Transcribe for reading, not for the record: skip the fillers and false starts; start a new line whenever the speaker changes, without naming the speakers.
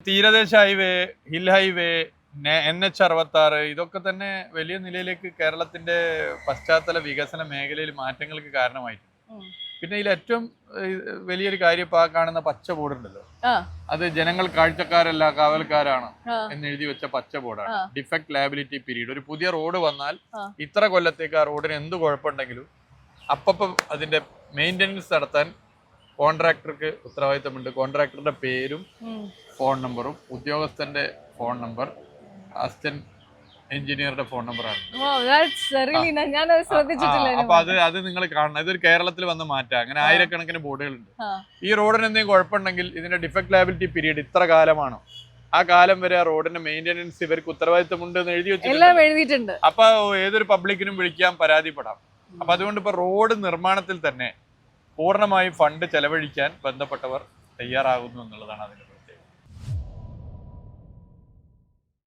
തീരദേശ highway, hill highway, NH 66 ഇതൊക്കെ തന്നെ വലിയ നിലയിലേക്ക് കേരളത്തിന്റെ പശ്ചാത്തല വികസന മേഖലയിൽ മാറ്റങ്ങൾക്ക് കാരണമായിട്ടുണ്ട്. പിന്നെ ഇതിൽ ഏറ്റവും വലിയൊരു കാര്യം ഇപ്പൊ ആ കാണുന്ന പച്ച ബോർഡ് ഉണ്ടല്ലോ, അത് ജനങ്ങൾ കാഴ്ചക്കാരല്ല കാവൽക്കാരാണ് എന്ന് എഴുതി വെച്ച പച്ച ബോർഡാണ്. Defect liability period. ഒരു പുതിയ റോഡ് വന്നാൽ ഇത്ര കൊല്ലത്തേക്ക് ആ റോഡിന് എന്ത് കുഴപ്പമുണ്ടെങ്കിലും അപ്പം അതിന്റെ മെയിൻ്റെനൻസ് നടത്താൻ കോൺട്രാക്ടർക്ക് ഉത്തരവാദിത്തമുണ്ട്. കോൺട്രാക്ടറുടെ പേരും ഫോൺ നമ്പറും ഉദ്യോഗസ്ഥന്റെ ഫോൺ നമ്പർ അസിസ്റ്റന്റ് എഞ്ചിനീയറുടെ ഫോൺ നമ്പറാണ്. അപ്പൊ അത് നിങ്ങൾ കാണണം. ഇതൊരു കേരളത്തിൽ വന്ന് മാറ്റാം. അങ്ങനെ ആയിരക്കണക്കിന് ബോർഡുകളുണ്ട്. ഈ റോഡിന് എന്തെങ്കിലും കുഴപ്പമുണ്ടെങ്കിൽ ഇതിന്റെ ഡിഫക്ട് ലയബിലിറ്റി പീരീഡ് ഇത്ര കാലമാണോ, ആ കാലം വരെ ആ റോഡിന്റെ മെയിൻ്റെനൻസ് ഇവർക്ക് ഉത്തരവാദിത്തമുണ്ട് എന്ന് എഴുതി വെച്ചിട്ടുണ്ട്. അപ്പൊ ഏതൊരു പബ്ലിക്കിനും വിളിക്കാം, പരാതിപ്പെടാം. അപ്പൊ അതുകൊണ്ട് ഇപ്പൊ റോഡ് നിർമ്മാണത്തിൽ തന്നെ പൂർണ്ണമായും ഫണ്ട് ചെലവഴിക്കാൻ ബന്ധപ്പെട്ടവർ തയ്യാറാകുന്നു എന്നുള്ളതാണ് അതിൽ